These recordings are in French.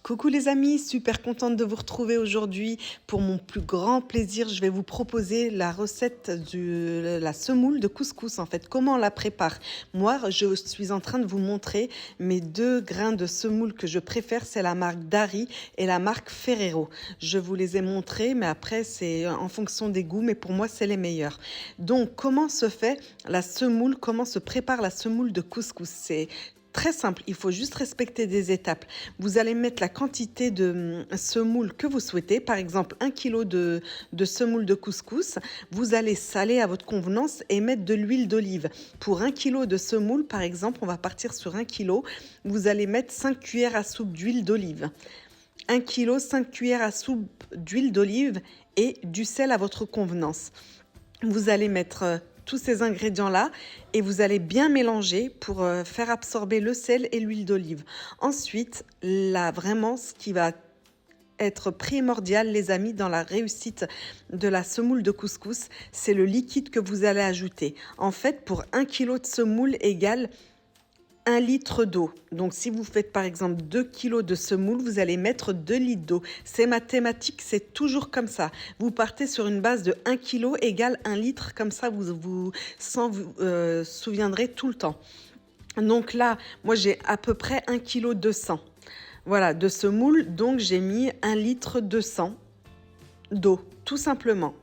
Coucou les amis, super contente de vous retrouver aujourd'hui. Pour mon plus grand plaisir, je vais vous proposer la recette de la semoule de couscous. En fait, comment on la prépare. Moi, je suis en train de vous montrer mes deux grains de semoule que je préfère. C'est la marque Dari et la marque Ferrero. Je vous les ai montrés, mais après, c'est en fonction des goûts. Mais pour moi, c'est les meilleurs. Donc, comment se fait la semoule? Comment se prépare la semoule de couscous? C'est très simple, il faut juste respecter des étapes. Vous allez mettre la quantité de semoule que vous souhaitez, par exemple 1 kg de semoule de couscous. Vous allez saler à votre convenance et mettre de l'huile d'olive. Pour 1 kg de semoule, par exemple, on va partir sur 1 kg. Vous allez mettre 5 cuillères à soupe d'huile d'olive. 1 kg, 5 cuillères à soupe d'huile d'olive et du sel à votre convenance. Vous allez mettre tous ces ingrédients-là et vous allez bien mélanger pour faire absorber le sel et l'huile d'olive. Ensuite, là, vraiment, ce qui va être primordial, les amis, dans la réussite de la semoule de couscous, c'est le liquide que vous allez ajouter. En fait, pour 1 kg de semoule égale 1 litre d'eau. Donc, si vous faites par exemple 2 kg de semoule, vous allez mettre 2 litres d'eau. C'est mathématique, c'est toujours comme ça. Vous partez sur une base de 1 kg égale 1 litre, comme ça vous vous souviendrez tout le temps. Donc là, moi j'ai à peu près 1 kg 200. Voilà, de semoule, donc j'ai mis 1 litre 200 d'eau, tout simplement.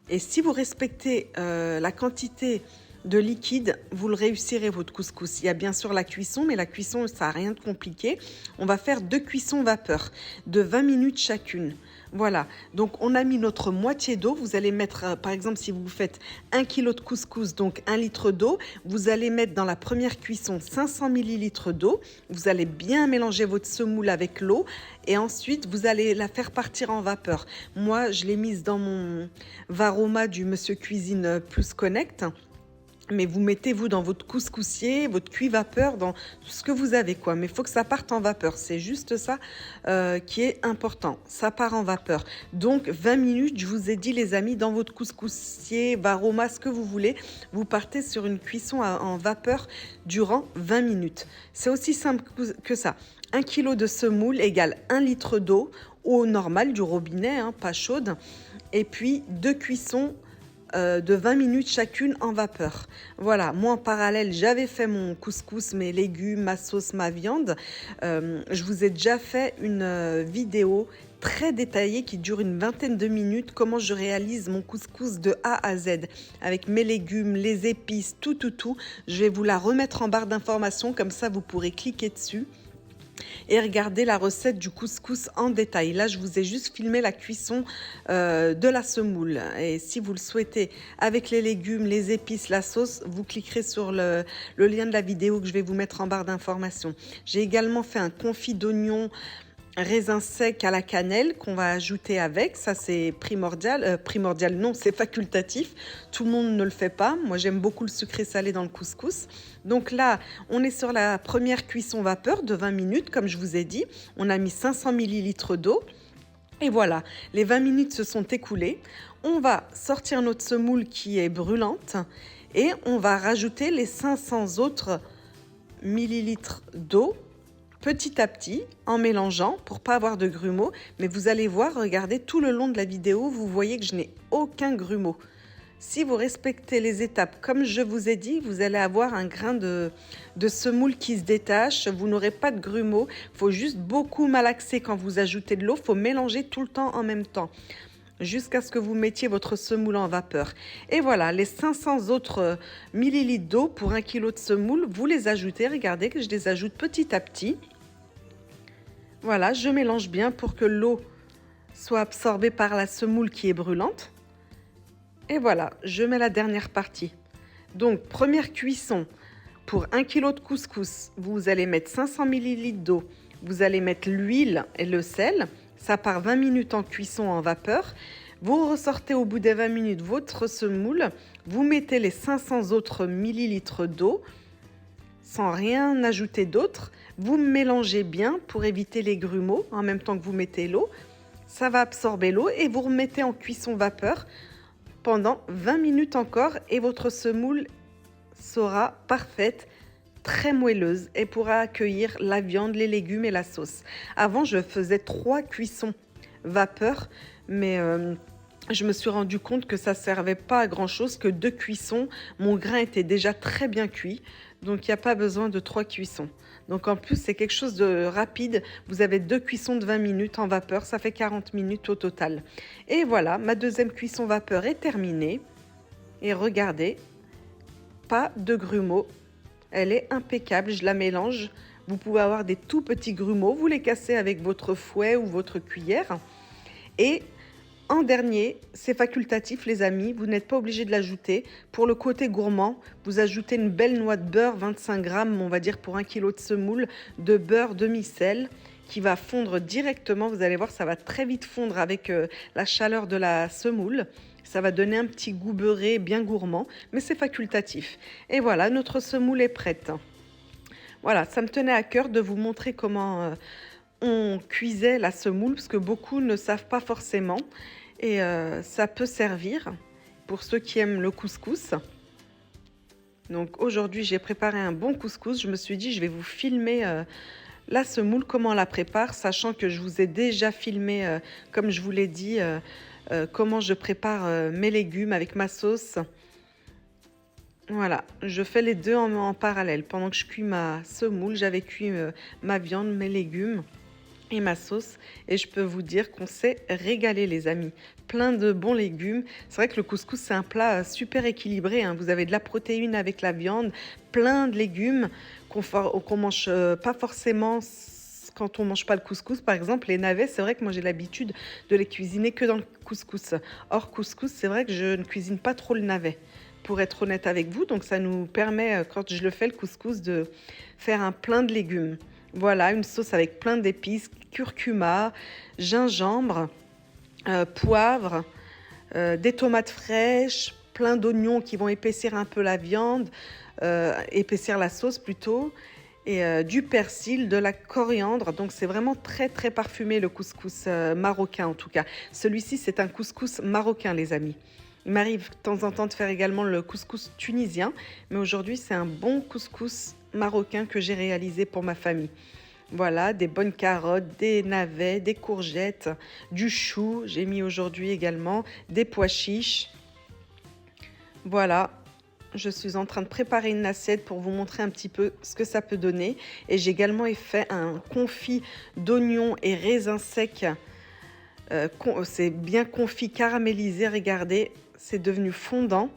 Et si vous respectez la quantité de liquide, vous le réussirez votre couscous. Il y a bien sûr la cuisson, mais la cuisson, ça n'a rien de compliqué. On va faire 2 cuissons vapeur de 20 minutes chacune. Voilà, donc on a mis notre moitié d'eau. Vous allez mettre, par exemple, si vous faites 1 kg de couscous, donc 1 litre d'eau, vous allez mettre dans la première cuisson 500 ml d'eau. Vous allez bien mélanger votre semoule avec l'eau et ensuite, vous allez la faire partir en vapeur. Moi, je l'ai mise dans mon Varoma du Monsieur Cuisine Plus Connect. Mais vous mettez, vous, dans votre couscoussier, votre cuit vapeur, dans tout ce que vous avez, quoi. Mais il faut que ça parte en vapeur. C'est juste ça qui est important. Ça part en vapeur. Donc, 20 minutes, je vous ai dit, les amis, dans votre couscoussier, Varoma, ce que vous voulez, vous partez sur une cuisson en vapeur durant 20 minutes. C'est aussi simple que ça. 1 kg de semoule égale 1 litre d'eau, eau normale du robinet, hein, pas chaude. Et puis, 2 cuissons de 20 minutes chacune en vapeur. Voilà, moi en parallèle, j'avais fait mon couscous, mes légumes, ma sauce, ma viande. Je vous ai déjà fait une vidéo très détaillée qui dure une vingtaine de minutes, comment je réalise mon couscous de A à Z, avec mes légumes, les épices, tout. Je vais vous la remettre en barre d'informations, comme ça vous pourrez cliquer dessus et regardez la recette du couscous en détail. Là, je vous ai juste filmé la cuisson de la semoule. Et si vous le souhaitez, avec les légumes, les épices, la sauce, vous cliquerez sur le lien de la vidéo que je vais vous mettre en barre d'informations. J'ai également fait un confit d'oignon raisin sec à la cannelle qu'on va ajouter avec. Ça, c'est primordial. Primordial, non, c'est facultatif. Tout le monde ne le fait pas. Moi, j'aime beaucoup le sucré salé dans le couscous. Donc là, on est sur la première cuisson vapeur de 20 minutes, comme je vous ai dit. On a mis 500 ml d'eau. Et voilà, les 20 minutes se sont écoulées. On va sortir notre semoule qui est brûlante et on va rajouter les 500 autres millilitres d'eau petit à petit, en mélangeant pour pas avoir de grumeaux. Mais vous allez voir, regardez, tout le long de la vidéo, vous voyez que je n'ai aucun grumeau. Si vous respectez les étapes comme je vous ai dit, vous allez avoir un grain de semoule qui se détache. Vous n'aurez pas de grumeaux. Il faut juste beaucoup malaxer quand vous ajoutez de l'eau. Il faut mélanger tout le temps en même temps, jusqu'à ce que vous mettiez votre semoule en vapeur. Et voilà, les 500 autres millilitres d'eau pour 1 kg de semoule, vous les ajoutez. Regardez que je les ajoute petit à petit. Voilà, je mélange bien pour que l'eau soit absorbée par la semoule qui est brûlante. Et voilà, je mets la dernière partie. Donc, première cuisson, pour 1 kg de couscous, vous allez mettre 500 ml d'eau. Vous allez mettre l'huile et le sel. Ça part 20 minutes en cuisson en vapeur. Vous ressortez au bout des 20 minutes votre semoule. Vous mettez les 500 autres millilitres d'eau sans rien ajouter d'autre. Vous mélangez bien pour éviter les grumeaux en même temps que vous mettez l'eau. Ça va absorber l'eau et vous remettez en cuisson vapeur pendant 20 minutes encore et votre semoule sera parfaite, très moelleuse et pourra accueillir la viande, les légumes et la sauce. Avant, je faisais 3 cuissons vapeur, mais je me suis rendu compte que ça servait pas à grand chose, que 2 cuissons, mon grain était déjà très bien cuit, donc il n'y a pas besoin de 3 cuissons. Donc en plus, c'est quelque chose de rapide. Vous avez 2 cuissons de 20 minutes en vapeur, ça fait 40 minutes au total. Et voilà, ma deuxième cuisson vapeur est terminée. Et regardez, pas de grumeaux. Elle est impeccable, je la mélange. Vous pouvez avoir des tout petits grumeaux, vous les cassez avec votre fouet ou votre cuillère. Et en dernier, c'est facultatif les amis, vous n'êtes pas obligé de l'ajouter. Pour le côté gourmand, vous ajoutez une belle noix de beurre, 25 grammes, on va dire pour 1 kg de semoule, de beurre demi-sel qui va fondre directement. Vous allez voir, ça va très vite fondre avec la chaleur de la semoule. Ça va donner un petit goût beurré bien gourmand, mais c'est facultatif. Et voilà, notre semoule est prête. Voilà, ça me tenait à cœur de vous montrer comment on cuisait la semoule, parce que beaucoup ne savent pas forcément. Et ça peut servir pour ceux qui aiment le couscous. Donc aujourd'hui, j'ai préparé un bon couscous. Je me suis dit, je vais vous filmer la semoule, comment on la prépare, sachant que je vous ai déjà filmé, comme je vous l'ai dit, comment je prépare mes légumes avec ma sauce. Voilà, je fais les deux en parallèle. Pendant que je cuis ma semoule, j'avais cuit ma viande, mes légumes et ma sauce. Et je peux vous dire qu'on s'est régalé les amis. Plein de bons légumes. C'est vrai que le couscous, c'est un plat super équilibré, hein. Vous avez de la protéine avec la viande, plein de légumes qu'on mange pas forcément quand on mange pas le couscous. Par exemple, les navets, c'est vrai que moi j'ai l'habitude de les cuisiner que dans le couscous. Or, couscous, c'est vrai que je ne cuisine pas trop le navet, pour être honnête avec vous. Donc ça nous permet, quand je le fais, le couscous, de faire un plein de légumes. Voilà, une sauce avec plein d'épices, curcuma, gingembre, poivre, des tomates fraîches, plein d'oignons qui vont épaissir un peu la viande, épaissir la sauce plutôt, et du persil, de la coriandre. Donc c'est vraiment très très parfumé le couscous marocain en tout cas. Celui-ci, c'est un couscous marocain les amis. Il m'arrive de temps en temps de faire également le couscous tunisien, mais aujourd'hui c'est un bon couscous marocain que j'ai réalisé pour ma famille. Voilà, des bonnes carottes, des navets, des courgettes, du chou, j'ai mis aujourd'hui également, des pois chiches. Voilà, je suis en train de préparer une assiette pour vous montrer un petit peu ce que ça peut donner. Et j'ai également fait un confit d'oignons et raisins secs. C'est bien confit, caramélisé, regardez, c'est devenu fondant.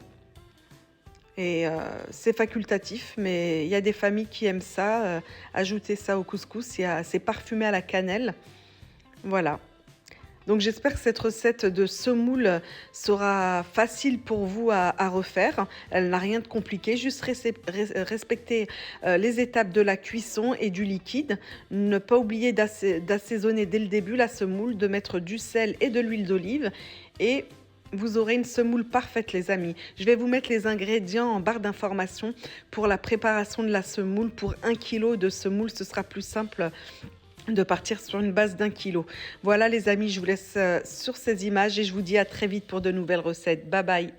Et c'est facultatif, mais il y a des familles qui aiment ça, ajouter ça au couscous, c'est parfumé à la cannelle. Voilà. Donc j'espère que cette recette de semoule sera facile pour vous à refaire. Elle n'a rien de compliqué, juste respecter les étapes de la cuisson et du liquide. Ne pas oublier d'assaisonner dès le début la semoule, de mettre du sel et de l'huile d'olive, et vous aurez une semoule parfaite les amis. Je vais vous mettre les ingrédients en barre d'informations pour la préparation de la semoule. Pour 1 kg de semoule, ce sera plus simple de partir sur une base d'1 kg. Voilà les amis, je vous laisse sur ces images et je vous dis à très vite pour de nouvelles recettes. Bye bye.